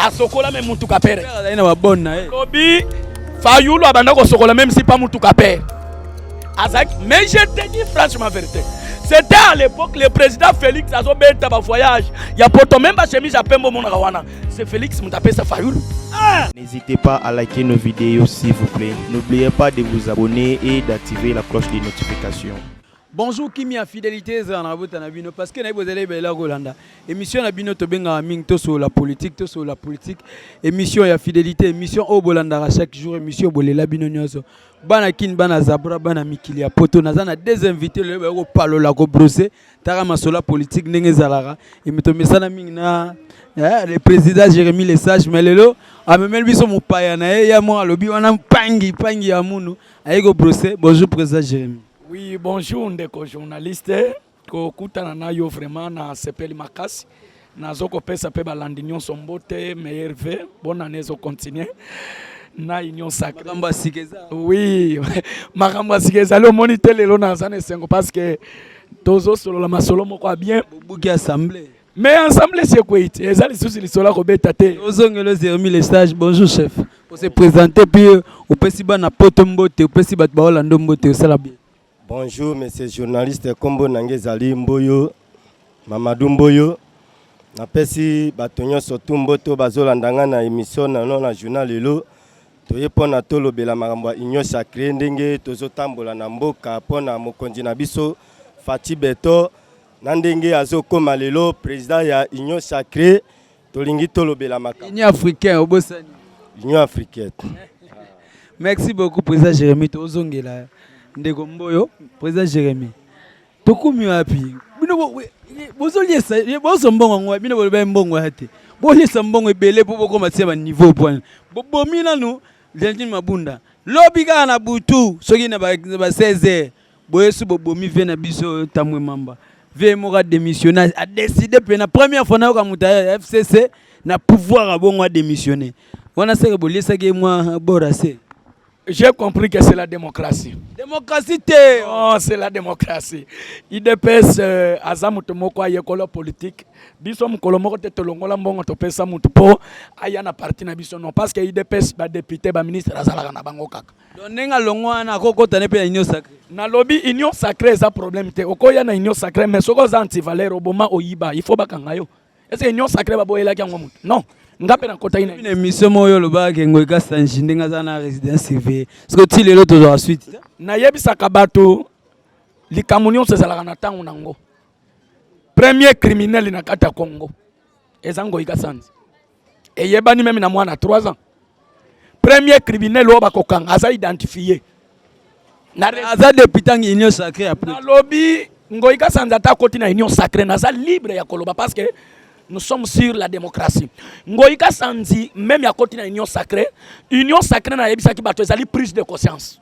asokola même mutuka père na ba bonne lobi Fayulu abanda ko sokola même si pas mutuka père azak mais je te dis franchement vérité. C'était à l'époque le président Félix Azobeta ba voyage. Ya poto même ba chemise à Pembo Monarawana. C'est Félix Moutapé sa Fayulu. N'hésitez pas à liker nos vidéos s'il vous plaît. N'oubliez pas de vous abonner et d'activer la cloche de notification. Bonjour Kimi à fidélité Zanabino parce que vous allez bela Rolanda. Émission na bino to benga ming to sur la politique émission ya fidélité émission au Bolanda chaque jour émission bolela bino nyoso. Bana kin bana zabra bana mikilia poto nazana des invités le ko palo la ko brosser tara masola politique ndenge zalara et metomesa na ming na le président Jérémy Lesage melelo amemel biso mupaya na ya mo alobi wana pangi ya munu ayego brosser. Bonjour président Jérémy. Oui, bonjour, ndeko journaliste. Kokutana na yo vraiment na sepeli makasi. Nazoko pesa pe balandinyon sombote meilleur vœu. Bonne année zo continuer. Na union sacrée. Makamba sikeza. Oui, makamba sikeza le moniteur lelo na zane sengo parce que tozo solo la masolo moko bien buki assemblée. Mais ensemble c'est quoi it? Ezali souci li sola ko betate. Ozongelo Jérémy Lesage. Bonjour chef. Pour se présenter puis au pesiba na potombote, au pesiba ba Orlando mbote osala bien. Bonjour, monsieur journaliste Kombo Nangezali Mboyo, Mamadou Mboyo. Napesi batonyo sotumbo to bazolandanga na émission na journal lelo. Toye pona tolo bela makambo union sacrée ndenge tozotambola na mboka pona mokonzi na biso Fati Beto na ndenge azokoma lelo président ya union sacrée tolingi tolo bela makambo. Union africaine obosani. Union africaine. Merci beaucoup président Jérémy tozongela. Ndeko Mboyo, président Jérémy. Tokumi wapi? Bino bozoliesa, bozo mbongo ngwa, bino boleba mbongo hate. Bolisa mbongo ebele po boko matia ba niveau point. Bomina nu, Jean Mabunda. Lobi ka na butu, soki na ba 16h. Boyesu bobomi ve na biso tamwe mamba. Ve moka démissionner, a décidé pe na première fois na ka mutaya FCC na pouvoir a bongo démissionner. Wana seke bolisa ke moi borase. J'ai compris que c'est la démocratie. Démocratie, oh, c'est la démocratie. IDPS azamutomoko ayekolo politique. Biso mukolomoko te tolongola mbongo to pesa mutu po aya na parti na biso non parce que IDPS ba député ba ministre azalaka na bango kaka. Donenga longwana kokota ne pe union sacrée. Na lobby union sacrée ça problème te. Okoya na union sacrée mais soko za anti-valeur oboma oyiba il faut bakanga yo. Est-ce que union sacrée ba boyela kyango mutu? Non. Ngape na kota ina une émission moyo loba ke ngoika sanji ndenga za na résidence CV parce que ti lelo to zo suite na yebisaka bato likamunion sezalaka na tango nango premier criminel na kata Congo ezango ika sanzi et yebani même na mwana 3 ans premier criminel oba kokanga aza identifié na aza député en union sacrée après na lobby ngoika sanzi ata koti na union sacrée na za libre ya koloba parce que nous sommes sur la démocratie. Ngoïka Sanzi, même ya côté na union sacrée na yebisa ki bato ezali prise de conscience.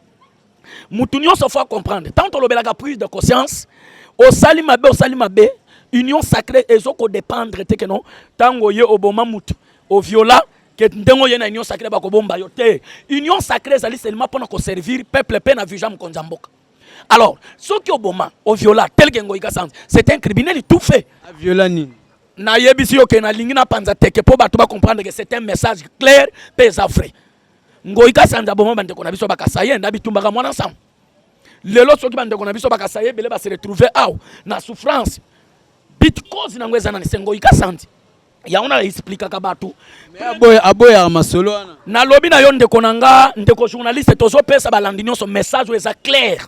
Moutunio se faut comprendre. Tant on lobelaka prise de conscience, au salimabe, union sacrée ezoko dépendre te que non. Tango ye oboma mutu, au viola que ndengo ye na union sacrée ba ko bomba yo te. Union sacrée ezali seulement pour nous servir peuple pe na vijam konzamboka. Alors, ce qui oboma, au viola tel que ngoïka Sanzi, c'est un criminel tout fait. A viola ni na yebisi yo ke na lingi na panza teke po bato ba comprendre que c'est un message clair pesa vrai ngoika sanza bomo bande ko na biso bakasaye na bitumbaka mwana sam lelo soki bande ko na biso bakasaye bele ba se retrouver aw na souffrance bit cause na ngweza na ngoika sanza ya ona explique ka bato mais aboya masolo na lobi na yo ndeko nanga ndeko journaliste tozo pesa balandinyo so message eza clair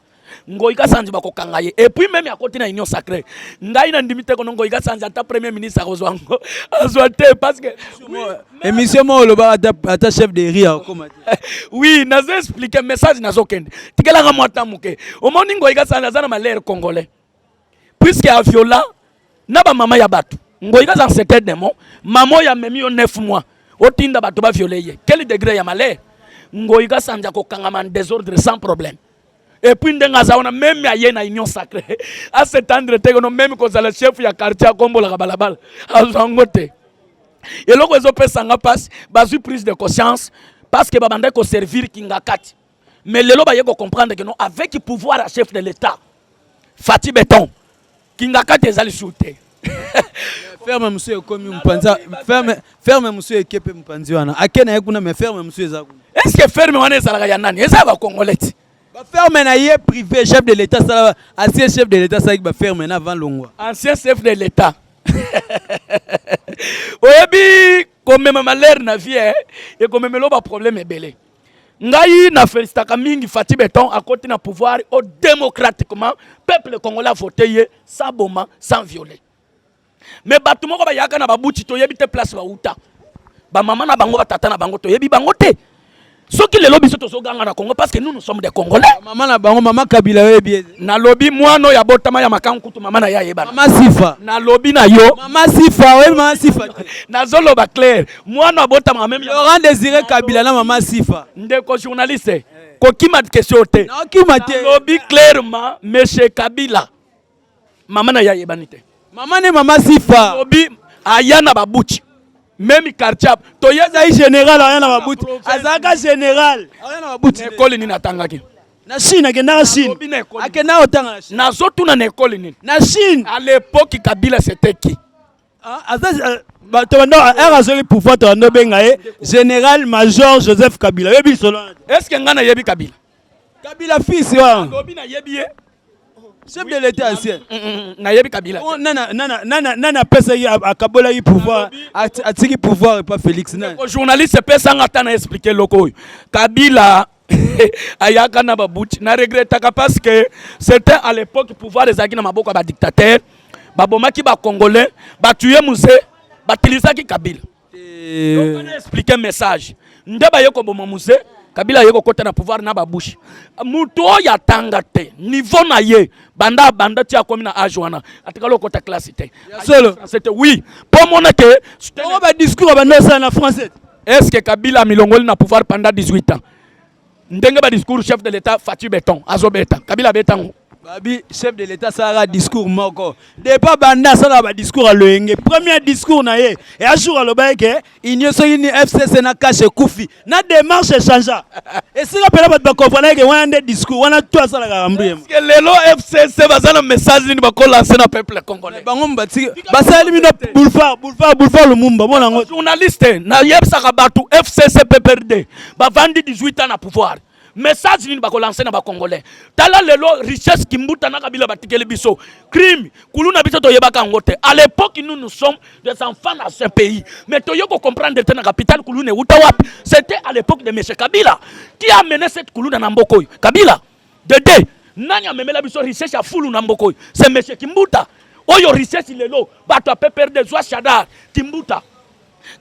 ngoika sanzi bakokanga ye et puis même à côté na union sacrée ngai na ndimite ko ngoika sanzi ata premier ministre azwango azwate parce que émission mo lo ba ata chef de ria comment oui nazo expliquer message nazo kende tikela ga mwata muke o moni ngoika sanzi azana malere congolais puisque a viola na ba mama ya batu ngoika sanzi c'était démon maman ya memi yo 9 mois otinda batu ba violer ye quel degré ya malere ngoika sanzi akokanga man désordre sans problème. Et puis on a même à une union sacrée. À cet endroit, on a même quand le chef ya quartier Kombo la balabal. À Zangote. Et là, les autres passe, basu prise de conscience parce que babande ko servir kingakat. Mais les loba yeko comprendre que non avec le pouvoir à chef de l'État. Fati Beton. Kingakat ezali shooté. Ferme monsieur komi mpanza ferme monsieur ekepe mpanzi wana akena yekuna me ferme monsieur ezako. Est-ce que ferme wana ezalaka ya nani? Eza ba congolais. Ba ferme na ye privé chef de l'état ça ancien chef de l'état ça ba ferme na avant longwa. Ancien chef de l'état. Oyebi komema malheur na vie et komemelo ba problème ebele. Ngai na félicitaka mingi Fati Beton à côté na pouvoir au démocratiquement peuple congolais a voté sans boma sans violer. Mais batu moko ba yaka na babuti to yebi te place ba uta. Ba maman na bango ba tata na bango to yebi bango te. Soki le lobby soto soganga na Congo parce que nous sommes des Congolais. Maman na bango mama Kabila yebi. Na lobby mwana ya botama ya makankutu mama na ya yeba. Mama Sifa. Na lobby na yo. Mama Sifa, oui mama Sifa. Na zolo ba clair. Mwana botama même Laurent Désiré Kabila na mama Sifa. Ndeko journaliste. Kokima de question te. Na okima te. Lobby clairement monsieur Kabila. Mama na ya yebanite. Maman ne mama Sifa. Lobby ayana babuchi. Même quartier to yeza général ayana babuchi. Azaka général. Ayana babuchi. École ni natangaki. Na Chine akenda na Chine. Akenda otanga na Chine. Na zotu na école ni. Na Chine. À l'époque Kabila c'était qui? Azali pouvoir to ndo benga général major Joseph Kabila. Yebi solo. Est-ce que ngana yebi Kabila? Kabila fils wa. Lobby na yebi chef de l'état ancien. Na yebi Kabila. Nana pesa yi akabola yi pouvoir atiki pouvoir pas Félix na. Journaliste pesa ngata na expliquer loko. Kabila ayaka na babuchi na regrette parce que c'était à l'époque pouvoir des agina maboko ba dictateur babomaki ba congolais ba tuer musée ba tilisaki Kabila. Donc on a expliqué message. Ndeba yeko bomo musée Kabila yeko kota na pouvoir na babushi. Muto ya tangate niveau na ye banda tia komi na âge wana atikalo kota classe te. Solo C'était oui. Pour mon que on va discours ba ndosa na français. Est-ce que Kabila milongoli na pouvoir pendant 18 ans? Ndenge ba discours chef de l'état Fati Beton azobeta Kabila betango. Babi chef de l'état ça discours moko. Dépa banda ça ba discours à loenge. Premier discours na ye et un jour aloba ke union so ni FCC na cache kufi. Na démarche changea. Et si la pela ba comprendre que wana des discours wana toi ça la gambré. Est-ce que lelo FCC bazana message ni ba ko lancer na peuple congolais? Bango mbati basali mino boulevard Lumumba bona ngo journaliste na yebsa ka batu FCC PPRD ba vandi 18 ans na pouvoir. Message ni bako lancer na ba congolais. Tala lelo richesse kimbuta na Kabila batikeli biso. Crime kuluna biso to yebaka ngote. À l'époque nous sommes des enfants dans ce pays. Mais to yoko comprendre na capitale kulune utawap. C'était à l'époque de monsieur Kabila qui a mené cette kuluna na mboko. Kabila Dede nani amemela biso richesse ya fulu na mboko. C'est monsieur Kimbuta. Oyo richesse lelo bato a PPRD zwa Shadar Kimbuta.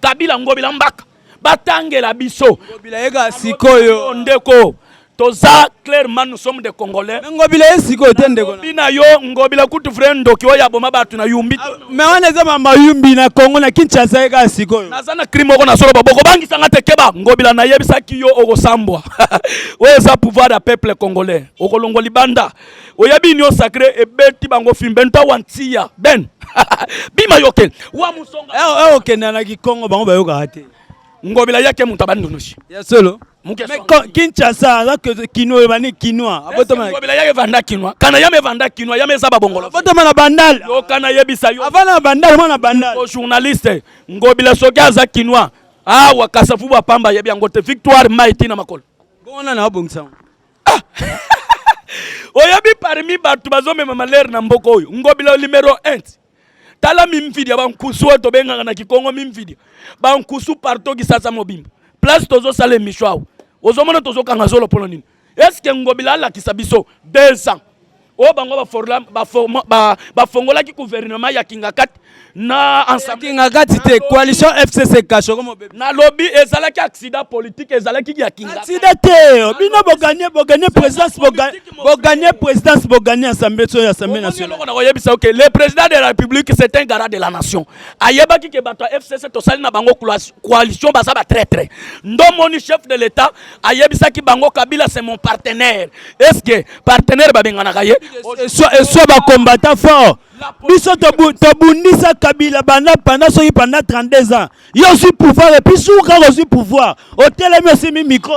Kabila ngobila mbaka batangela biso ngobila yega sikoyo ndeko toza clairement nous sommes des Congolais. Ngobila sikoyo tendeko bina yo ngobila kutu frendo ki oya boma batu na yumbi mais on est mama yumbi na Congo na Kinshasa yega sikoyo nazana crime ko na solo baboko bangi sanga tekeba ngobila na yebisa ki yo okosambwa oza pouvoir da peuple congolais okolongoli banda oyabi nyo sacré ebeti bango fimbenta wantia ben bima yokel wa musonga okenda na Kongo bango bayoka ate ngobila yake mutabandunushi ya solo mais Kinshasa la que kino bani kinoa abotoma ngobila yake vanda kinoa kana yame vanda kinoa yame za babongolo abotoma na bandal yo kana yebisa yo avana bandal mona bandal o journaliste ngobila soki za kinoa wakasafu ba pamba yebi angote victoire maiti na makolo bona na bongisa oyabi parmi batu bazomema malheur na mboko oyo ngobila numéro 1 tala mimfidia bankusu to benga na Kikongo mimfidia bankusu partout ki sasa mobimba place tozo sale mishwao ozomona tozo kanga zolo polo nini est-ce que ngobila la kisabiso 2 ans o bango ba fongola ki gouvernement ya Kingakat na ensemble Kingakat te coalition FCC kasho comme na lobby ezala ki accident politique ezala ki ya Kingakat accident te bino bo gagner présidence bo gagner assemblée nationale le président de la République c'est un garant de la nation ayeba ki ke bato FCC to sali na bango coalition basa ba traître ndomoni chef de l'état ayebisa ki bango Kabila c'est mon partenaire est-ce que partenaire ba bengana kaye soit ba combattant fort biso to bundisa Kabila pendant 32 ans yo suis pouvoir et puis souka aussi pouvoir hôtel merci mi micro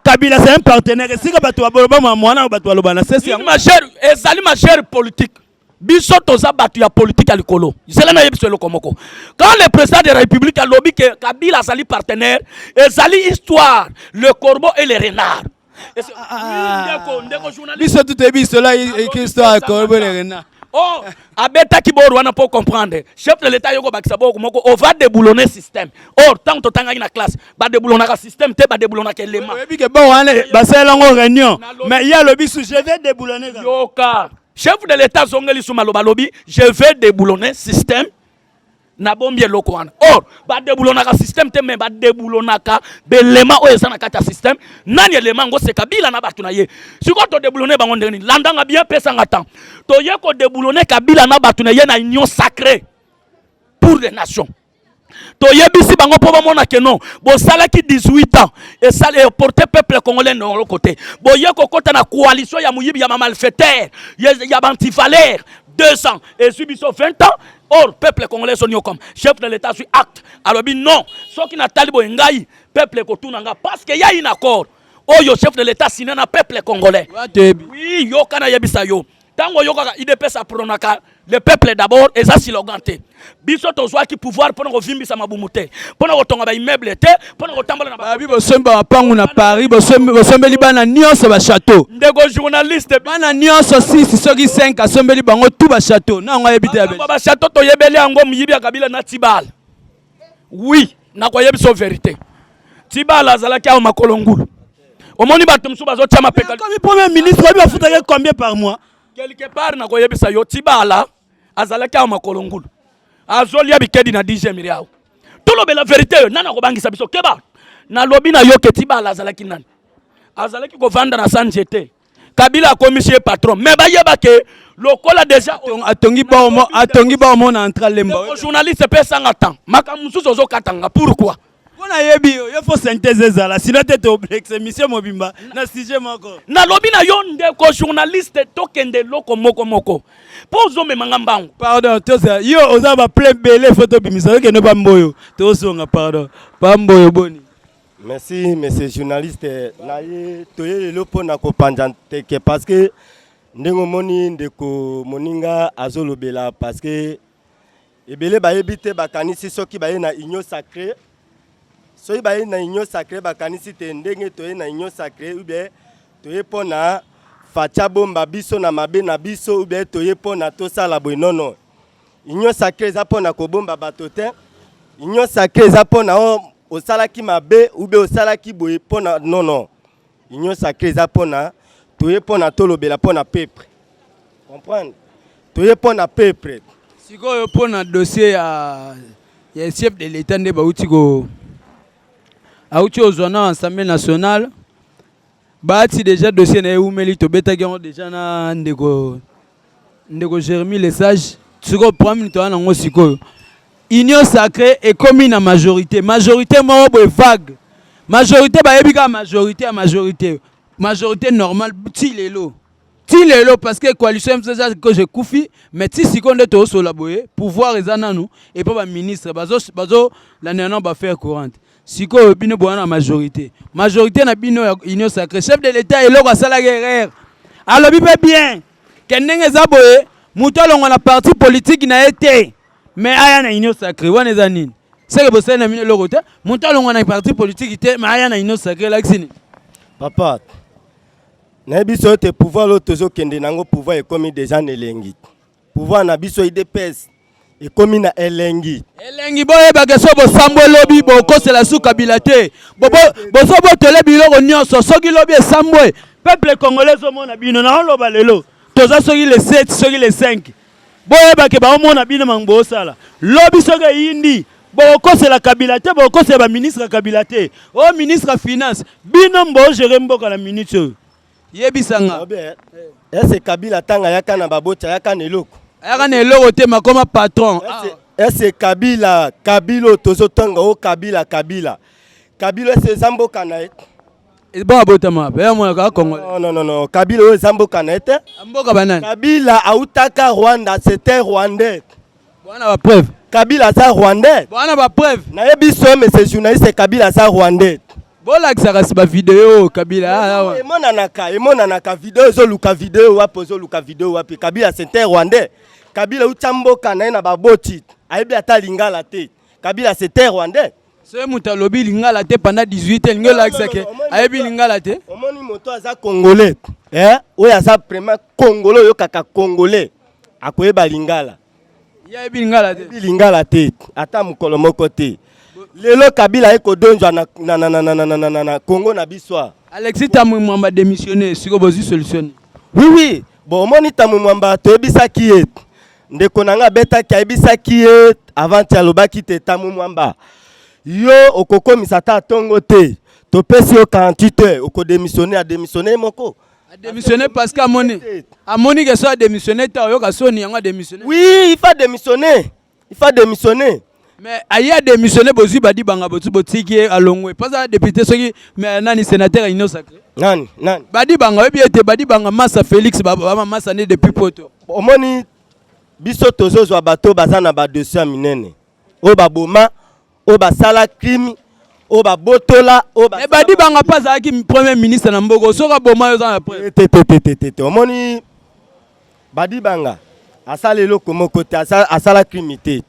Kabila c'est un partenaire et si ka bato ba mwana bato ba lobana c'est ma chère ezali ma chère politique biso toza batu ya politique à l'écolo. Cela na yebiso lokomoko. Quand le président de la République a lobby que Kabila sali partenaire, et sali histoire, le corbeau et le renard. Biso tout est biso là écrit histoire le corbeau et le renard. Oh, abeta ki boru wana pour comprendre. Chef de l'état yoko bakisa boko moko on va déboulonner système. Or tant to tanga na classe, ba déboulonner ka système te ba déboulonner ka élément. Oui, que bon wana ba c'est longo réunion. Mais il y a le biso je vais déboulonner. Yoka. Chef de l'état zongeli suma loba lobi, je vais déboulonner système. Na bombi eloko wana. Or ba déboulonner ka système te mais ba déboulonner ka belema o ezana kata système. Nani elema ngo se Kabila na batu na ye. Siko to déboulonner bango ndeni. Landanga bien pesa ngata. To ye ko déboulonner Kabila na batu na ye na union sacrée pour les nations. To ye bisi bango po ba mona ke non. Bo sala ki 18 ans et ça le porter peuple congolais de l'autre côté. Bo ye ko kota na coalition ya muyibi ya malfaiteur, ya bantifalaire 200 et subiso 20 ans. Or, peuple congolais sont comme chef de l'État suit acte. Alors, non, ce qui n'a talibo ngai, peuple kotunanga, parce qu'il y a un accord. Oh, yo chef de l'État signé na peuple congolais. Oui, yo kana yebisa yo. Tango yo kaka IDP sa pronaka, le peuple d'abord et ça si l'ogante. Biso to zwa ki pouvoir pour ngo vimbisa mabumute. Pour ngo tonga ba immeuble te, pour ngo tambola na ba. Abi bo semba pangu na Paris, bo sombeli bana nyonso ba château. Ndego journaliste bana nyonso 6 soki 5 sombeli bango tout ba château. Na ngo yebite ya ba château to yebeli yango muyibi ya Kabila na Tibal. Oui, na ko yebiso vérité. Tibal azalaki a makolo ngulu. Omoni bato msuba zo chama peka. Comme premier ministre, il va foutre combien par mois? Quelque part na ko yebisa yo Tibala azalaki a makolo ngulu. Azoli abikedi na 10 milliards. Tout le la vérité nana ko bangisa biso keba. Na lobi na yo ke Tibala azalaki nani. Azalaki ko vanda na sanjete. Kabila commissaire patron. Mais ba yeba ke lokola déjà atongi ba mo na entra lemba. Le journaliste peut s'engattendre. Makamusu zozo katanga pourquoi? On a yebi yo faut synthèse ça là sinon tu es obligé mission mobimba na sujet moko. Na lobi na yo ndeko journaliste tokende loko moko. Pozo me mangambango. Pardon, toza yo oza ba plein belé photo bimisa ke no ba mboyo. Tozonga pardon. Ba mboyo boni. Merci monsieur journaliste. Na ye toye lelo pona ko panjante ke parce que ndengo moni ndeko moninga azolobela parce que ebele ba yebite bakanisi soki ba ye na union sacrée. Soki ba ye na union sacrée bakanisi te ndenge toye na union sacrée ou bien toye pona facha bomba biso na mabe na biso ou bien toye pona tosala boy non. Union sacrée za pona ko bomba bato te. Union sacrée za pona au salaki mabe ou bien au salaki boy pona non. Union sacrée za pona toye pona tolobela pona peuple. Comprendre? Toye pona peuple. Sikoyo pona dossier ya chef de l'État nde bauti go auti ozona Assemblée nationale. Bati déjà dossier na umeli to beta gango déjà na ndeko Jérémy Lesage. Sikoyo premier to na ngo sikoyo. Union sacrée est comme une majorité. Majorité mo bo vague. Majorité ba yebika majorité. Majorité normale ti lelo parce que coalition que je koufi mais ti sikonde to so laboye pouvoir ezana nous et pas ba ministre bazo la nana ba faire courante siko bino bona majorité na bino union sacrée chef de l'état eloko asala guerre alors bibe bien kendenge za boye mutolo ngona parti politique na été mais aya na union sacrée wana ezanini c'est que bosse na mine loko te mutolo ngona parti politique te mais aya na union sacrée laxini papa na biso te pouvoir l'autre kende nango pouvoir est comme des gens elengi pouvoir na biso IDPS et comme na elengi boye ba keso bo sambo lobi bo kosela su Kabila te bo so bo tele biloko nyonso soki lobi esambwe peuple congolais zo mona bino na loba lelo toza soki le 7 soki le 5 boye ba ke ba mona bino mangbo sala lobi soki yindi bo kosela Kabila te bo kosela ministre Kabila te o ministre finance bino mbo gérer mboka la minute yebisanga est-ce Kabila tanga yaka na babota yaka na eloko yaka na eloko te makoma patron est-ce Kabilo tozo tanga o Kabila est zambo kana et bon abota ma ba mo ka Congo non Kabilo zambo kana et mboka banani Kabila autaka Rwanda c'était rwandais bwana ba preuve Kabila za rwandais bwana ba preuve na yebiso monsieur journaliste Kabila za rwandais Bola que ba vidéo Kabila. Emonanaka vidéo zoluka vidéo wapo zoluka vidéo wapi Kabila c'est rwandais. Kabila utamboka na na baboti. Aibi ata lingala te. Kabila c'est rwandais. C'est mutalobi lingala te pendant 18 ans ngola que aibi lingala te. Omoni moto aza congolais. Oya aza vraiment congolais yo kaka congolais. Akoyeba lingala. Ya aibi lingala te. Aibi lingala te. Ata mukolo moko te. Lelo Kabila eko donjwa na Congo na biswa. Alexis Tamumwamba démissionné, siko bozi solution. Oui. Bon omoni Tamumwamba toyebisa ki ye. Ndeko nanga beta ki ayebisa ki ye avant ya lobaki te Tamumwamba. Yo okoko misata tongo te. Topesi yo 48 heures oko démissionner moko. A démissionner parce qu'à Moni que soit démissionner ta yo ka soni yango démissionner. Oui, il faut démissionner. Il faut démissionner. Mais aya démissionner bozi badi banga botu botiki alongwe. Pas à député soki mais nani sénateur ino sacré. Nani. Badi banga obi ete badi banga Massa Félix baba Massa né depuis poto. Omoni biso tozozwa bato bazana ba dossier minene. O baboma, o basala crime, o babotola, o ba. Mais badi banga pas aki premier ministre na mboko soka boma yo za après. Te. Omoni badi banga asala eloko moko te asala crime te.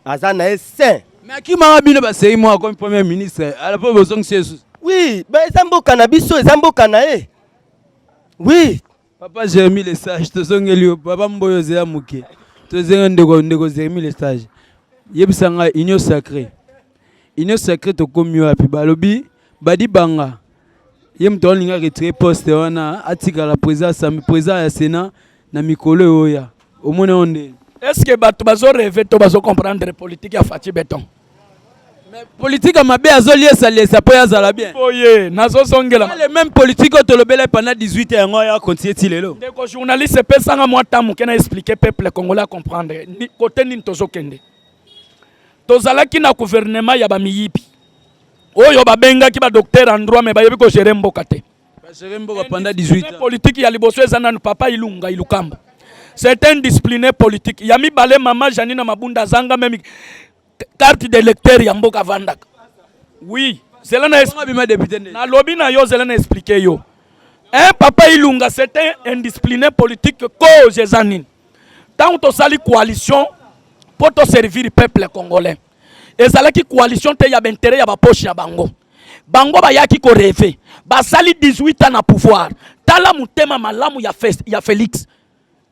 Azana saint. Mais qui m'a bino ba sey moi comme premier ministre à la fois bozong c'est. Oui, ba ezambo kana biso ezambo kana e. Oui. Papa Jérémy le sage to zongeli papa mboyo zea muke. To zenga ndeko Jérémy le sage. Yebisanga union sacrée. Union sacrée to komyo api balobi badi banga. Yem to linga retrait poste wana atika la présence ya Sénat na mikolo oya. Omone onde. Est-ce que bato bazo rêver to bazo comprendre politique ya Fati Béton? Mais politique mabe azolié ça po ya zala bien. Oye, nazo songela. Les mêmes politiques to lobele pendant 18 ans ya continuer tilelo. Ndeko journaliste pesanga moi tamu kena expliquer peuple congolais à comprendre. Ni côté ni tozo kende. Tozalaki na gouvernement ya ba miyipi. Oyo babenga ki ba docteur en droit mais ba yebi ko gérer mboka te. Ba gérer mboka pendant 18 ans. Politique ya liboso ezana papa Ilunga Ilukamba. C'est un discipliné politique. Yami balé maman Janina Mabunda Zanga même carte d'électeur ya mboka vandaka. Oui, Zelena expliqué. Na lobby na yo Zelena expliqué yo. Un papa Ilunga c'était un discipliné politique cause ezanine. Tant to sali coalition pour te servir le peuple congolais. Ezalaki coalition te ya intérêt ya ba poche ya bango. Bango ba yaki ko rêver. Ba sali 18 ans na pouvoir. Tala mutema malamu ya Félix.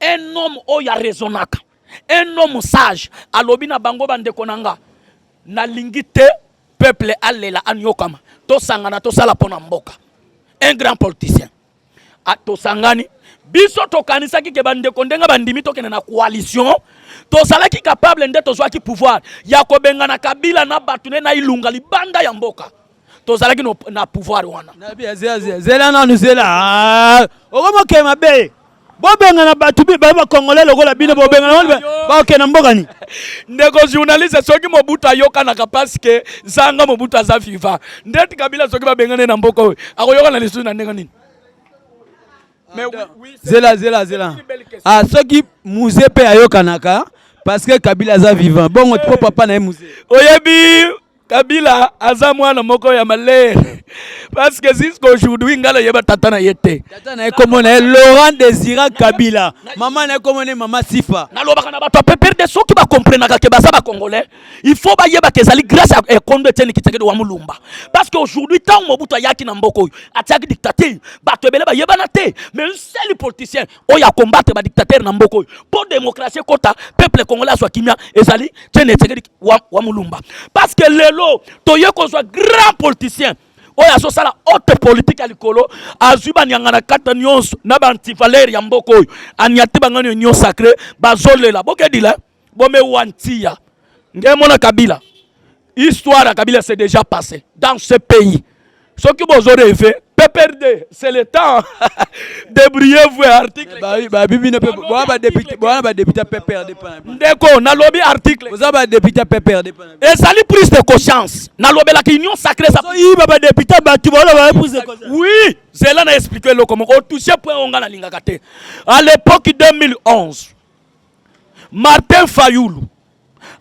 Un homme oya raisonnaka, un homme sage, alobina bango bande konanga, na lingite peuple alela anyokama, to sangana to sala pona mboka. Un grand politicien. A to sangani, biso to kanisa ki ke bande kondenga bandimi to kena na coalition, to sala ki capable nde to zwa ki pouvoir, ya ko benga na Kabila na batune na Ilunga libanda ya mboka. To sala ki na pouvoir wana. Na bia zela na nuzela. Ogomo ke mabe. Bobenga na batubi ba Congolais lokola bino bobenga na ba okena mboka ni. Ndeko journaliste soki Mobutu ayoka na parce que zanga Mobutu aza viva. Ndeti Kabila soki ba bengane na mboka oyo. Akoyoka na lisu na ndenga nini? Mais oui, zela. Ah soki musée pe ayoka naka parce que Kabila aza vivant. Bongo tu papa na musée. Oyebi Kabila aza mwana moko ya malere. Parce que jusqu'aujourd'hui ngala yeba tata na yete. Tata na komona Laurent Désiré Kabila. Maman na komona mama Sifa. Na lobaka na bato pe perdre ceux qui ba comprendre que baza ba congolais. Il faut ba yeba kezali grâce à Kondo Etienne Tshisekedi wa Mulumba. Parce que aujourd'hui tant Mobutu yaki na mboko atiaki dictateur, bato ebele ba yeba na te. Mais un seul politicien oya combattre ba dictateur na mboko pour démocratie kota peuple congolais soit kimia ezali Etienne Tshisekedi wa Mulumba. Parce que lelo toye ko soit grand politicien. Oya so sala haute politique à likolo azuba nyangana kata nyonso na ba antivaleur ya mboko oyo anyati bangani nyo sacré bazolela bokedila bomé wantia ngemona Kabila histoire ya Kabila c'est déjà passé dans ce pays ce qui vous aurait fait PPRD c'est le temps débrouillez-vous article ba bibi ne peut ba député PPRD pas ndeko na lobby article vous avez député PPRD pas et ça lui prise de conscience na lobby la union sacrée ça yi ba député ba tu ba prise de conscience oui c'est là na expliquer le comment on toucher point on na linga kate à l'époque 2011 Martin Fayoulou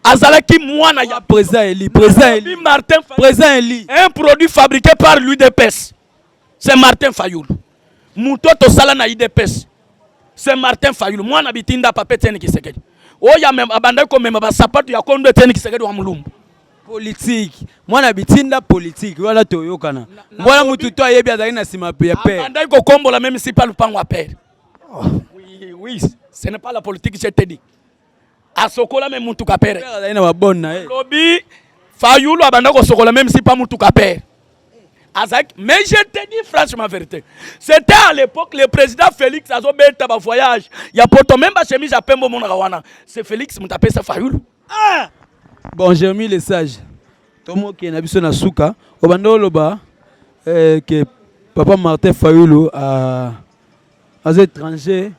azalaki mwana ya Président Eli, président Eli. Martin Fayoulou. Président Eli. Un produit fabriqué par l'UDPS. C'est Martin Fayoulou. Mutoto sala na UDPS. C'est Martin Fayoulou. Mwana bitinda pape tene Kisekedi. Oya même abanda ko même ba sapato ya kondo tene Kisekedi wa mulumbu. Politique. Mwana bitinda politique. Wala toyokana. Mwana mututo ayebi azali na sima pe ya père. Abanda ko kombola même si pas le pango à père. Oui, oui, ce n'est pas la politique, je te dis. A sokola même mutuka père. Père azali na ba bonne na e. Lobi Fayoulou abanda ko sokola même si pas mutuka père. Mais je te dis franchement la vérité. C'était à l'époque le président Félix Azobeta ba voyage. Il y a poto même pas chemise à Pembo Monarawana. C'est Félix Moutapé sa Fayoulou. Ah! Bon, j'ai remis les sages. Tomo qui est nabiso na souka. Obando loba que papa Martin Fayoulou a étranger.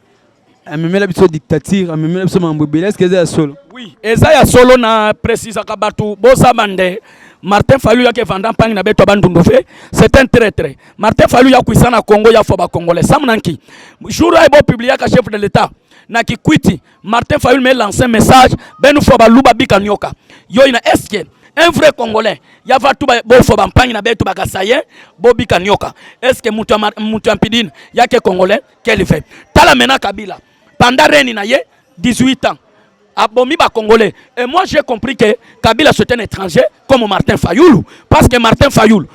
A même la biso dictature, a même la biso mambobile. Est-ce que c'est solo? Oui, Ezaya solo na précise kabatu bosa bande. Martin Fayoulou yake vendant pangi na beto bandundofe, c'est un traître. Martin Fayoulou ya kuisana Congo ya foba congolais. Samnanki. Jour a beau publier ka chef de l'état. Na ki kwiti, Martin Fayoulou me lance un message, ben foba luba bikanyoka. Yo ina eske un vrai congolais, ya va tout bo foba pangi na beto bakasaye, bo bikanyoka. Eske mutu ampidine yake congolais, qu'elle fait. Tala mena Kabila. Pendant reni na ye 18 ans. Abomi ba congolais. Et moi j'ai compris que Kabila c'est un étranger comme Martin Fayoulou. Parce que Martin Fayoulou,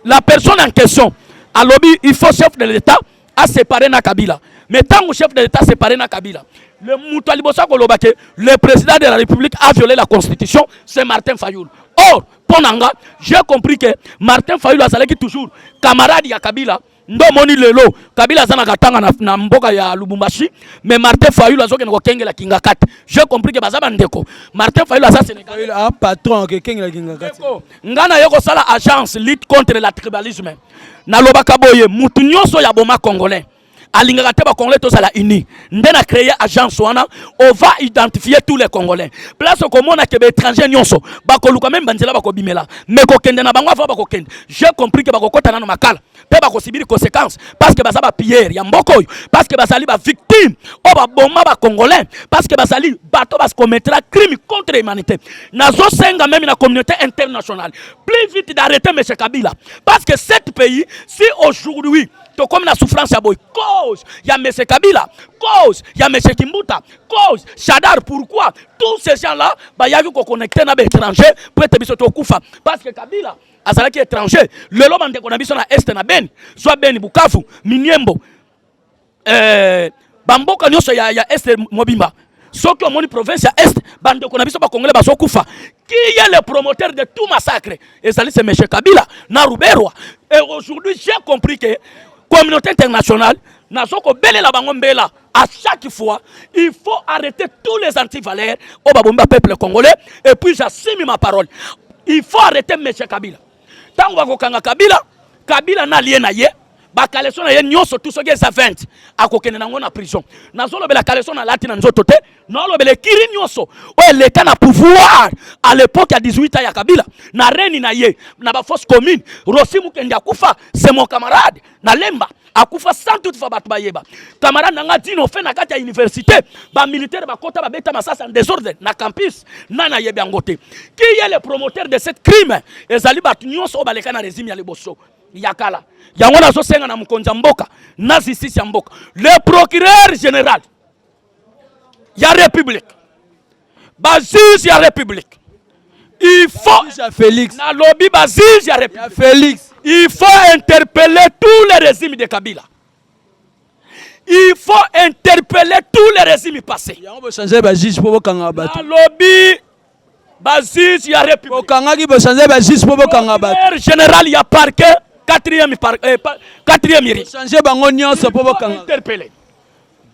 la personne en question, à lobby, il faut chef de l'État à séparer na Kabila. Mais tant que chef de l'État séparé na Kabila, le président de la République a violé la Constitution, c'est Martin Fayoulou. Or, Ponanga, j'ai compris que Martin Fayoulou a toujours camarade ya Kabila. Ndo moni lelo Kabila zana katanga na mboka ya Lubumbashi, mais Martin Fayoulou azoke na kengela kingakati. J'ai compris que bazaba ndeko Martin Fayoulou asa Sénégal un patron que kengela kingakati. Ngana yoko sala agence lutte contre le tribalisme. Na lobaka boye mutu nyonso ya boma congolais. Alingaka te ba congolais to sala uni. Ndena créer agence wana, on va identifier tous les congolais. Place ko mona ke be étranger nyonso, ba ko luka même banzela ba ko bimela. Mais ko kende na bango fa ba ko kende. J'ai compris que ba ko kota na no makala. Pe ba ko subir conséquences parce que ba saba pierre ya mboko yo, parce que ba sali ba victime, o ba bomba ba congolais, parce que ba sali bato ba commettra crime contre l'humanité. Nazo senga même na communauté internationale. Plus vite d'arrêter M. Kabila parce que cet pays si aujourd'hui to comme la souffrance ya boy cause ya M. Kabila, cause ya M. Kimbuta, cause Chadar, pourquoi tous ces gens là ba yavi ko connecter na ba étranger pour être biso to kufa parce que Kabila azalaki étranger le loba ndeko na biso na est na Beni soit Beni Bukavu Miniembo bamboka nyonso ya est mobimba soki omoni province ya est bandeko na biso ba congolais baso kufa qui est le promoteur de tout massacre ezali c'est M. Kabila na Ruberwa. Et aujourd'hui j'ai compris que communauté internationale nazoko belela bango mbela à chaque fois il faut arrêter tous les antivaleurs au babomba peuple congolais et puis j'assume ma parole il faut arrêter M. Kabila tango bakokanga Kabila na lié na ye bakaleso na ye nyonso tout ce qui est sa 20 akokende nango na prison nazolobela kaleso na lati na nzoto te nolobele kiri nyonso o l'état na pouvoir à l'époque ya 18 ans ya Kabila na reni na ye na ba force commune Rosimu Kendi akufa c'est mon camarade na Lemba akufa sans toutefois bato bayeba camarade nanga dino fait na kati ya université ba militaire ba kota ba beta masasa en désordre na campus na yebi angote qui est le promoteur de cette crime ezali bato nyonso o baleka na régime ya liboso yakala yango nazo senga na mukonza mboka na justice ya mboka le procureur général ya république ba juge ya république il faut Félix na lobby ba juge ya république Félix il faut interpeller tous les régimes de Kabila. Il faut interpeller tous les régimes passés. yango bo changer ba juge pour kanga bato na lobby ba juge ya république bo kanga ki bo changer ba juge pour kanga bato général ya parquet quatrième iri changer bango nyonso pour kanga interpeller.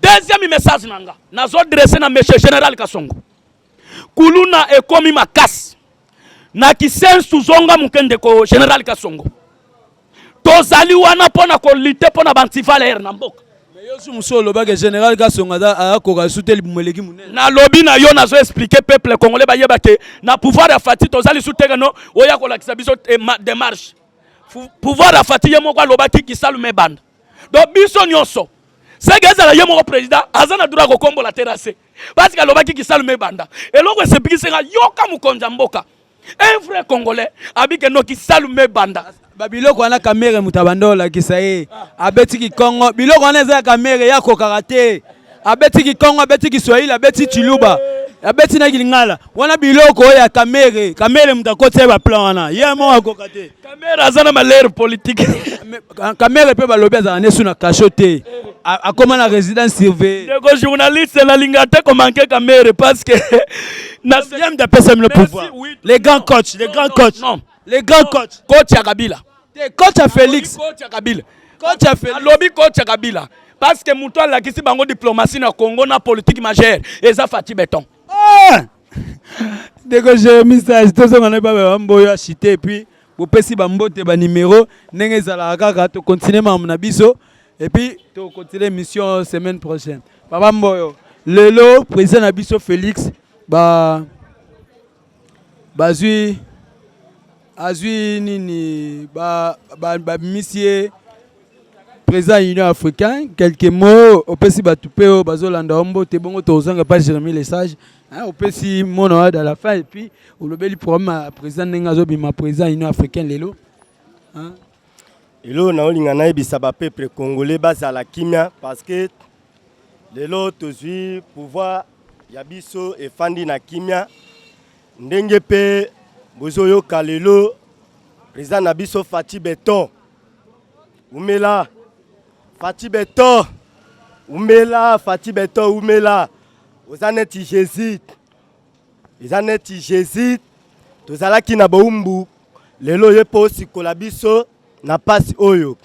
Deuxième message nanga nazo adresser na monsieur général Kasongo kuluna ekomi makasi na kisensu zonga mukende ko général Kasongo tozali wana pona ko lutter pona bantivalere na mboka mais yo su musolo ba que général Kasongo a ko ga soutenir bumoleki munene na lobby na yo nazo expliquer peuple congolais ba yeba ke na pouvoir ya fati tozali soutenir no oya ko lakisa biso démarche pouvoir ya fati ye moko aloba ki kisalu me banda donc biso nyonso c'est que ça y est mon président azana droit ko kombo la terrasse parce que alobaki ki salume banda eloko sepikisanga yoka mukonza mboka un vrai congolais abike no ki salume banda babiloko wana kamere mutabandola kisaye abeti ki Congo biloko wana za kamere ya ko karate abeti ki Congo abeti ki Swahili abeti Chiluba abeti na kilingala wana biloko ya kamere mutakotse ba plan wana ye mo akokate kamera azana malere politique kamere pe balobi za nesu na cachoté akoma na résidence surveillée ndeko journaliste la lingate ko manquer kamere parce que na yam da personne le pouvoir les grands coachs non les grands coachs coach ya Kabila coach à Félix coach ya Kabila coach à Félix lobby coach ya Kabila parce que muto la kisi bango diplomatie na Congo na politique majeure eza Fati Beton ndeko je message to so ngana ba mboyo cité puis vous pesi ba mbote ba numéro ndenge zala kaka to continuer ma na biso et puis to continuer mission semaine prochaine baba mboyo lelo président na biso Félix bazui azui nini monsieur président Union africain quelques mots au pesi batupeo bazolanda mbote bongo to zanga pas Jérémy Lesage au pesi mono à la fin et puis au lobeli programme président Nengazo bima président Union africain lelo elo na olinga na ebisa ba peuple congolais bazala kimia parce que lelo tozui pouvoir ya biso efandi na kimia ndenge pe bozoyo kalelo président na biso Fati Beton umela Fati Beton umela ozaneti Jésus tozalaki na boumbu lelo yepo sikola biso na pasi oyo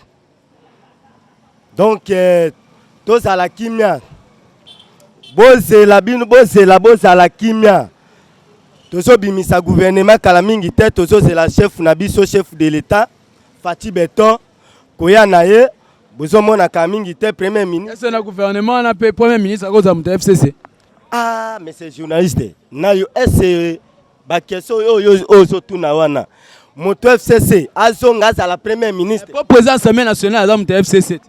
donc tozala kimia bozela kimia tozobimisa gouvernement kala mingi te tozozela chef na biso chef de l'état Fati Beton koya na ye bozomona ka mingi te premier ministre est-ce na gouvernement na pe premier ministre akoza muta FCC mais c'est journaliste na yo est ba question ozo tuna wana moto FCC azonga za la premier ministre pour président assemblée nationale za muta FCC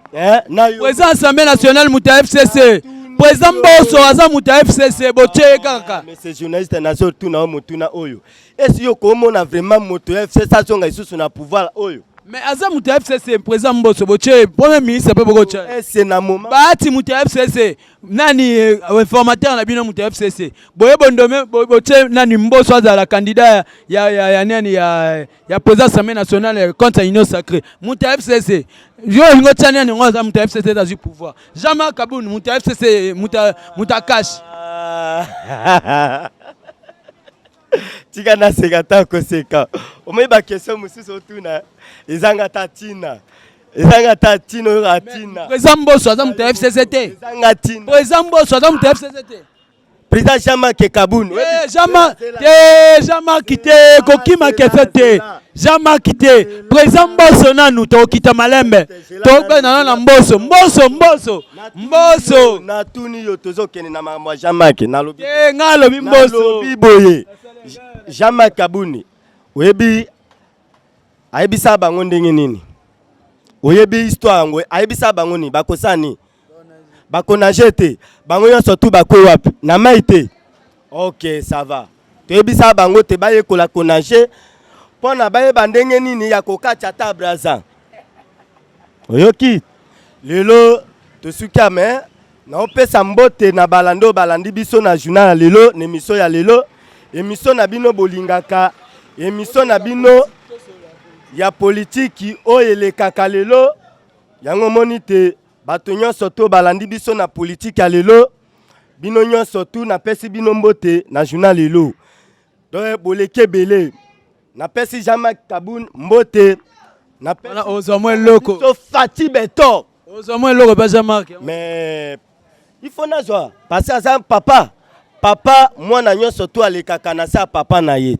na yo président assemblée nationale muta FCC président Mboso aza muta FCC boche kaka mais c'est journaliste nazo tuna motuna oyo est-ce yo komona vraiment moto FCC azonga isusu na pouvoir oyo mais aza muta FCC président Mboso boche premier ministre pe boche c'est na moment baati muta FCC nani informateur na bino muta FCC boye bondome boche nani Mboso aza la candidat ya nani ya président assemblée nationale contre union sacrée muta FCC yo ngo tshani ngo za muta FCC za du pouvoir jamais Kabuni muta FCC muta cash tika na sekata ko seka omeba question mususu tuna ezanga tatina ratina président Mboso aza muta FCC te ezanga tina président Mboso aza muta FCC te président Jean-Marc Kabuni Jean-Marc quitté kokima kefete Jean-Marc quitté président Mboso nanu to kita malembe to na Mboso na tuni yo tozokene na mama Jean-Marc na lobi ngalobi Mboso biboye Jean-Marc Kabuni oyebi ayebisa bango ndenge nini oyebi histoire ngo ayebisa bango ni bakosani bakona jete bango yo surtout bako wapi na maite OK ça va toyebisa bango te baye kola konaje pona baye bandenge nini ya kokacha ta braza oyoki lelo tosuka me na opesa mbote na balando balandi biso na journal lelo na émission ya lelo émission na bino bolingaka émission na bino ya politique oyele kaka lelo yango monite bato nyonso to balandi biso na politique ya lelo bino nyonso tu na pesi bino mbote na journal lelo donc boleke belé na pesi Jean-Marc Kabuni mbote na pesi ozomwe loko so Fati Beton ozomwe loko ba Jean-Marc mais il faut nazwa parce que papa mwana nyonso tu alekaka na sa papa na ye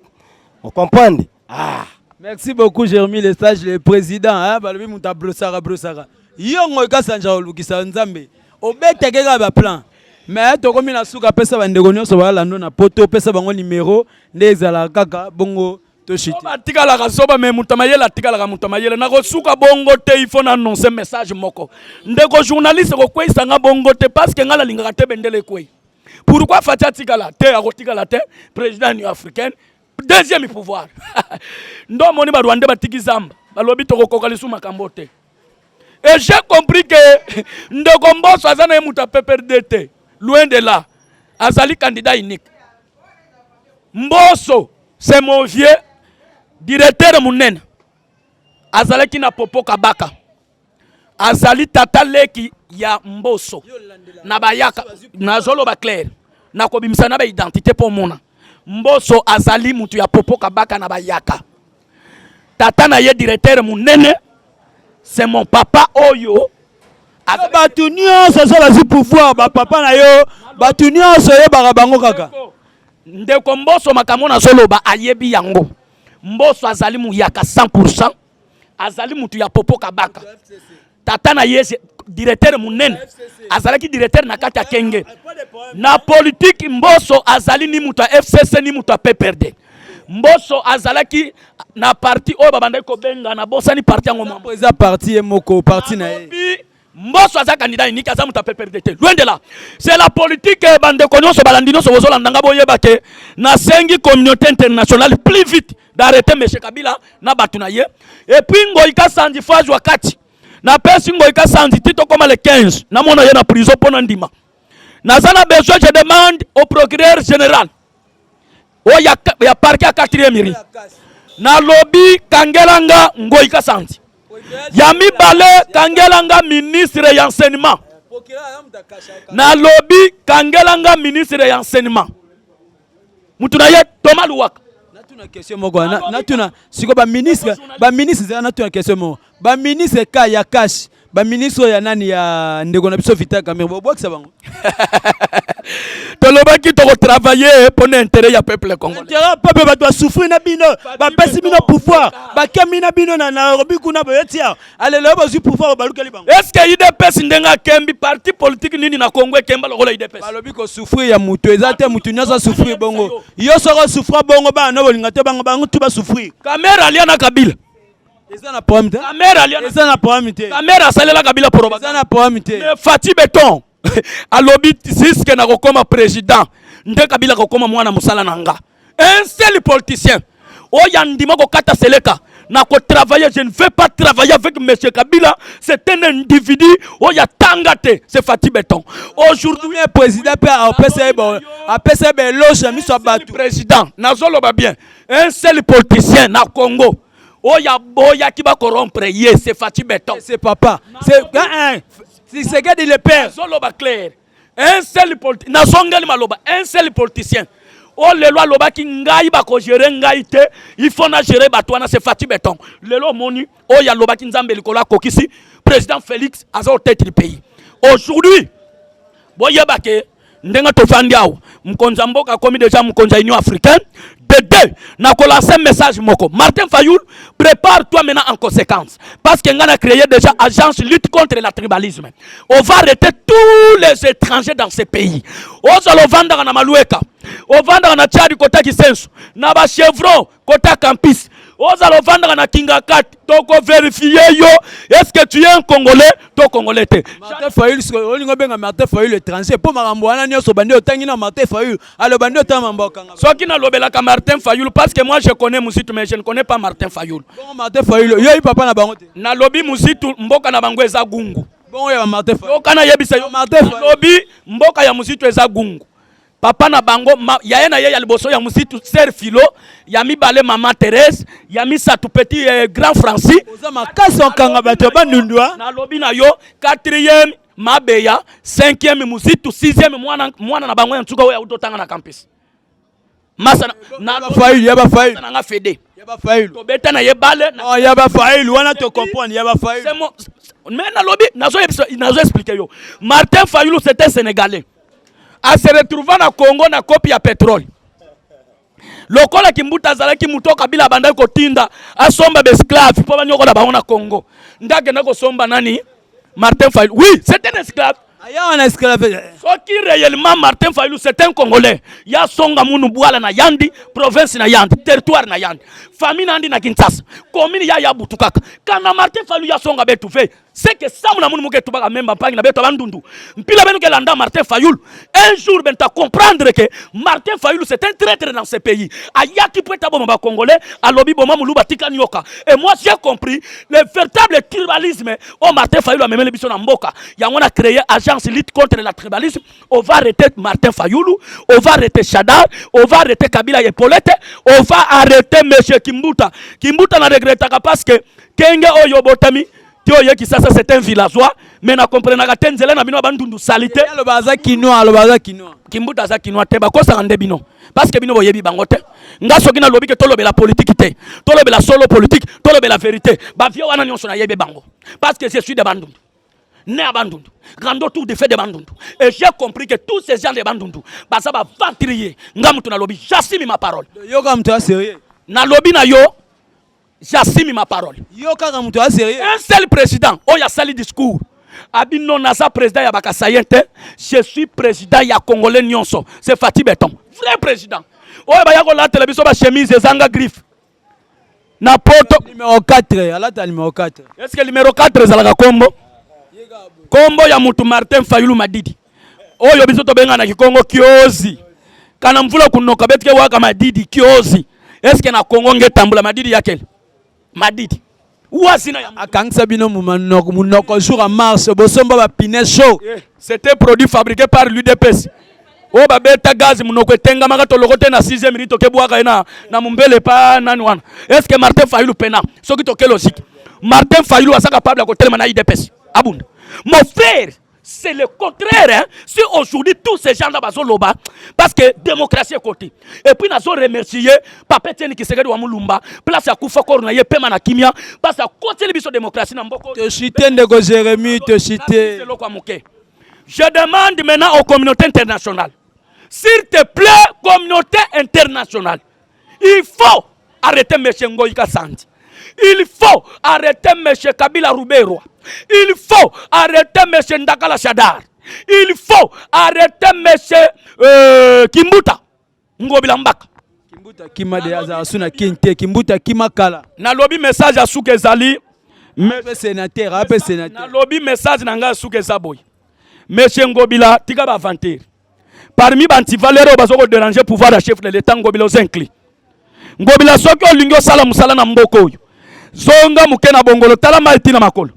on comprendre merci beaucoup Jérémy Lesage le président balobi muta brosara yongo kasanja olukisa nzambe obetekeka ba plan mais tokomi na suka pesa bandeko nyonso balando na poto pesa bango numéro nde ezala kaka bongo Atikalaka soba me mutamayela atikalaka mutamayela na kosuka bongo te il faut annoncer message moko. Ndeko journaliste ko kwesa nga bongo te parce que ngala lingaka te bendele kwei. Pourquoi Fatia tikala te akotikala te président ni africain deuxième pouvoir. Ndo moni ba Rwanda batiki zamba. Balobi to kokoka lisu makambo te. Et j'ai compris que Ndeko Mbosso azana muta PPRD. Loin de là. Azali candidat unique. Mbosso, c'est mon vieux directeur munene. Azali ki na popo kabaka. Azali tata leki ya Mbosso. Na bayaka na zolo ba clair. Na kobimisa na ba identité pour mona. Mbosso azali mutu ya popo kabaka na bayaka. Tata na ye directeur munene. C'est mon papa Oyo. Batunio ça soit la pouvoir ba papa na yo batunio so ye barabango kaka. Ndeko Mbosso makambo na zoloba ayebi yango. Mbosso azali mu yaka 100%. Azali mutu ya popo kabaka. Tata na ye directeur munene. Azali ki directeur na kati ya kenge. Na politique Mbosso azali ni mutu ya FCC ni mutu ya PPRD. Mbosso azalaki na parti o babanda ko benga na bossa ni parti yango mambo eza parti moko parti na ye Mbosso aza candidat unique aza muta PPRD. Loin de là. C'est la politique bande konyoso balandino so bozola ndanga boyeba ke na sengi communauté internationale plus vite d'arrêter M. Kabila na batu na ye. Et puis ngoika sandi phase wakati. Na pesi ngoika sandi tito comme le 15 na mona ye na prison pona ndima. Na zana besoin je demande au procureur général. Oh ya parquet à 4e iri. Na lobby kangelanga ngoika santi. Yami bale kangelanga ministre ya enseignement. Na lobby kangelanga ministre ya enseignement. Mutuna ye Thomas Luwaka. Natuna question moko natuna siko ba ministre natuna question moko. Ba ministre ka ya cash. Ba ministre ya nani ya ndeko na biso Vital Kamerhe bobokisa bango. Tolobaki to travailler pour l'intérêt ya peuple congolais. Intérêt peuple ba doit souffrir na bino, ba pesi bino pouvoir, ba kemina bino na robi kuna ba yetia. Allez là ba zu pouvoir ba lukali bango. Est-ce que IDPS ndenga kembi parti politique nini na Congo kemba lokola IDPS? Ba lobi ko souffrir ya mutu ezate mutu nyosa souffrir bongo. Yo soko souffrir bongo ba no bolinga te bango tu ba souffrir. Kamera alia na Kabila. Eza na problème te. Eza na problème te. Kamera salela Kabila propagande. Eza na problème te. Fati Beton. Alobi siske na kokoma président. Nde Kabila kokoma mwana musala nanga. Un seul politicien. Oya ndima ko kata seleka. Na ko travailler, je ne veux pas travailler avec M. Kabila. C'est un individu. Oya tangate. C'est Fati Beton. Aujourd'hui, le président peut appeler loge mi so batu. Président. Nazolo ba bien. Un seul politicien na Congo. Oya boya qui va corrompre ye, c'est Fati Beton. C'est papa. C'est gars de le père. Zolo ba clair. Un seul politicien. Na songali maloba. Un seul politicien. Oh le loi loba ki ngai ba ko gérer ngai te. Il faut na gérer batwana c'est Fati Beton. Le loi moni. Oh ya loba ki nzambe likola kokisi. Président Félix a zo tête du pays. Aujourd'hui, boyeba ke ndenga tofandi awo. Mkonza mboka komi déjà mkonza Union africaine. De deux, n'a lancé un message moko. Martin Fayoul, prépare-toi maintenant en conséquence. Parce qu'on a créé déjà agence lutte contre le tribalisme. On va arrêter tous les étrangers dans ces pays. On va vendre na Maloueka. On va vendre na Tchadi kota Kisensu. Na ba Chevron kota Campus. On va vendre na Kingakat. Toko vérifier yo. Est-ce que tu es un Congolais? Toi Congolais te. Martin Fayoul, on benga Martin Fayoul étranger. Pour marambo wana nyoso bandi otangi na Martin Fayoul. Alors bandi otamamba kanga. So qui na lobela ka Martin Fayoul parce que moi je connais Moussitou mais je ne connais pas Martin Fayoul. Bon Martin Fayoul, yo papa na bango te. Na lobi Moussitou mboka na bango eza gungu. Bon ya Martin Fayoul. Yo kana yebisa yo Martin Fayoul. Lobi mboka ya Moussitou eza gungu. Papa na bango ya na ye ya liboso ya Moussitou Ser Philo, ya mibale Maman Thérèse, ya misa tout petit grand Francis. Oza makasa kanga bato bandundwa. Na lobi na yo 4e Mabeya, 5e Moussitou, 6e mwana na bango ya ntuka oya utotanga na campus. Masa na Fayoul, yaba Fayoul. Na nga fede. Yaba Fayoul. To beta na ye bale. Oh yaba Fayoul, wana te comprendre yaba Fayoul. C'est mon mais na lobi nazo expliquer yo. Martin Fayoul c'était sénégalais. A se retrouver na Congo na copie ya pétrole. Lokola kimbuta zalaki mutoka bila banda ko tinda asomba esclave po banyoko na bango na Congo. Ndage na ko somba nani? Martin Fayoul. Oui, c'est un esclave. Soki réellement Martin Fayulu c'est un Congolais. Ya songa munu bwala na Yandi, province na Yandi, territoire na Yandi. Famille nandi na Kinshasa. Commune ya Butukaka. Kana Martin Fayulu ya songa betu fait. C'est que ça muna munu muke tubaka memba pangi na betu bandundu. Mpila benu ke landa Martin Fayulu. Un jour ben ta comprendre que Martin Fayulu c'est un traître dans ce pays. Aya qui peut être ba Congolais, a lobi boma muluba tika nyoka. Et moi j'ai compris le véritable tribalisme au Martin Fayulu a même le biso na mboka. Ya on a créé agence lutte contre le tribalisme. On va arrêter Martin Fayulu, on va arrêter Chadar, on va arrêter Kabila et Paulette, on va arrêter monsieur Kimbuta. Kimbuta na regrette parce que Kenge Oyobotami qui ça c'est un villageois mais na comprendre ka tenzela na bino bandundu salité le baza kinoa Kimbuta za kinoa te ba ko sa ngande bino parce que bino boyebi bango te nga soki na lobi ke tolobe la politique te tolobe la solo politique tolobe la vérité ba vio wana nyonso na yebe bango parce que je suis de bandundu né à bandundu grand autour de fait de bandundu et j'ai compris que tous ces gens de bandundu ba ça ba ventrier nga mutu na lobi j'assume ma parole yo ka mutu sérieux na lobi na yo j'assume ma parole. Un seul président, oh ya sali discours. Abino nasa président ya bakasayente, je suis président ya Congolais nyonso. C'est Fatih Beton, vrai président. Oh ya ko la télévision ba chemise zanga griffe. Na poto numéro 4, alata numéro 4. Est-ce que numéro 4 zalaka kombo? Kombo ya mutu Martin Fayulu Madidi. Oh yo biso to benga na Kikongo kiozi. Kana mvula kunoka betike waka Madidi kiozi. Est-ce que na Congo ngetambula Madidi yakele? Madidi. Akangsa bino munoko jour en mars bosomba ba pine show. C'était produit fabriqué par l'UDPS. O ba beta gaz munoko tenga maka to lokote na 6e minute ke bwaka na mumbele pa nani wana. Est-ce que Martin Fayulu pena? Soki to ke logique. Martin Fayulu asa capable ko telema na UDPS. Abunda. Mon frère, c'est le contraire. Hein? Si aujourd'hui tous ces gens-là sont là, parce que démocratie est côté. Et puis nous avons remercié Papa Tieni qui s'est dit Mulumba, place à Koufa Korna, Pema na Kimia, parce à côté de la démocratie. Te citer de Jérémy, te citer. Je demande maintenant aux communautés internationales, s'il te plaît, communauté internationale, il faut arrêter M. Ngoïka Sandi. Il faut arrêter M. Kabila Roubero. Il faut arrêter M. Ndakala Chadar. Il faut arrêter M. Kimbuta. Ngobila Mbaka. Kimbuta Kimade Azasuna Kinte. Kimbuta Kimakala. Na lobby message à Souke Zali. Ape sénateur, ape sénateur. Na lobby message nanga Souke Zaboy. M. Ngobila, tika ba vanter. Parmi banti valero bazoko déranger pouvoir de chef de l'État Ngobila Ozenkli. Ngobila soki olingo sala musala na mboko oyo. Zonga mukena bongolo tala maltina makolo.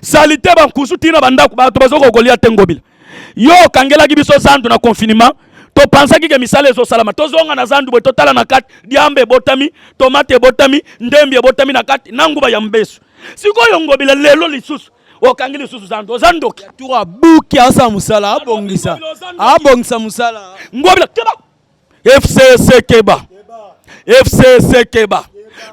Salite bankusu tina bandako bato bazoko kolia tengobila. Yo kangela gibiso zandu na confinement. To pensa ki ke misale zo salama. To zonga na zandu bo totala na kati diambe botami, tomate botami, ndembe botami na kati nanguba ya mbesu. Sikoyo ngobila lelo lisusu. Okangeli lisusu zandu zandoki. Tura buki asa musala abongisa. Abongisa musala. Ngobila keba. FCC Keba. FCC Keba.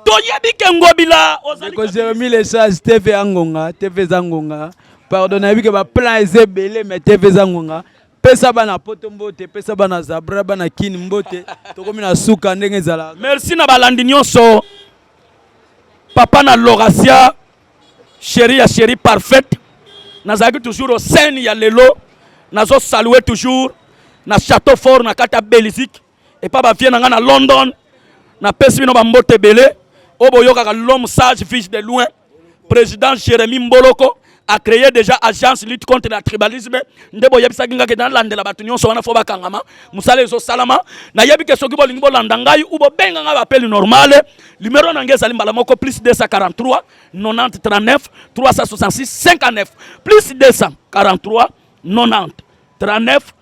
To yebike ngobila ko Jérémy les sages TV Angonga, TV Zangonga. Pardon, yebike ba plan ezebele mais TV Zangonga. Pesa bana potombote, pesa bana zabra bana kini mbote. Tokomi na suka ndenge zala. Merci na balandi nyonso. Papa na Loracia, chérie parfaite. Nazaki toujours au sein ya lelo. Nazo saluer toujours na Château Fort na kata Belgique et pas ba vie na London. Na pesi bino ba mbote belé oboyoka l'homme sage fils de loin président Jérémy Mboloko a créé déjà agence lutte contre le tribalisme ndebo yebisa kinga ke dans landela batu nyonso wana fo bakangama musale zo salama na yebi ke soki bolingi bolanda ngai ubo benga nga appel normal numéro nangeza limbala moko plus 243 90 39 366 59 plus 243 90 39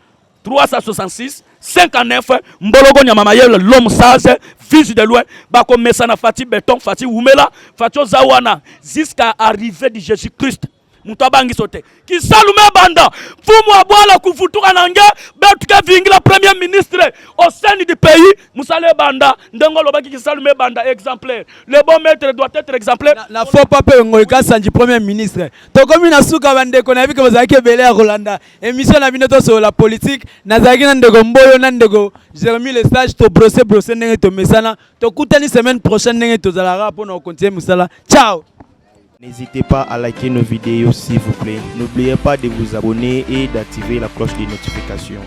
366 59 Mbologo Nyamamayel l'homme sage fils de loin bako mesana Fatih Beton Fatih Oumela Fatih Zawana jusqu'à arriver de Jésus-Christ mutabangi sote ki salume banda fumu abwala kufutuka nange betuke vingila premier ministre au sein du pays musale banda ndengolo baki ki salume banda exemplaire le bon maître doit être exemplaire na faut pas pe ngoika sanji premier ministre to komi na suka bande ko na bike bazaki belé ya Rolanda émission na binoto sur la politique na zaki na ndego mboyo na ndego Jérémy les sages to brosser ndenge to mesana to kutani semaine prochaine ndenge to zalara pour na continuer musala ciao. N'hésitez pas à liker nos vidéos s'il vous plaît. N'oubliez pas de vous abonner et d'activer la cloche de notification.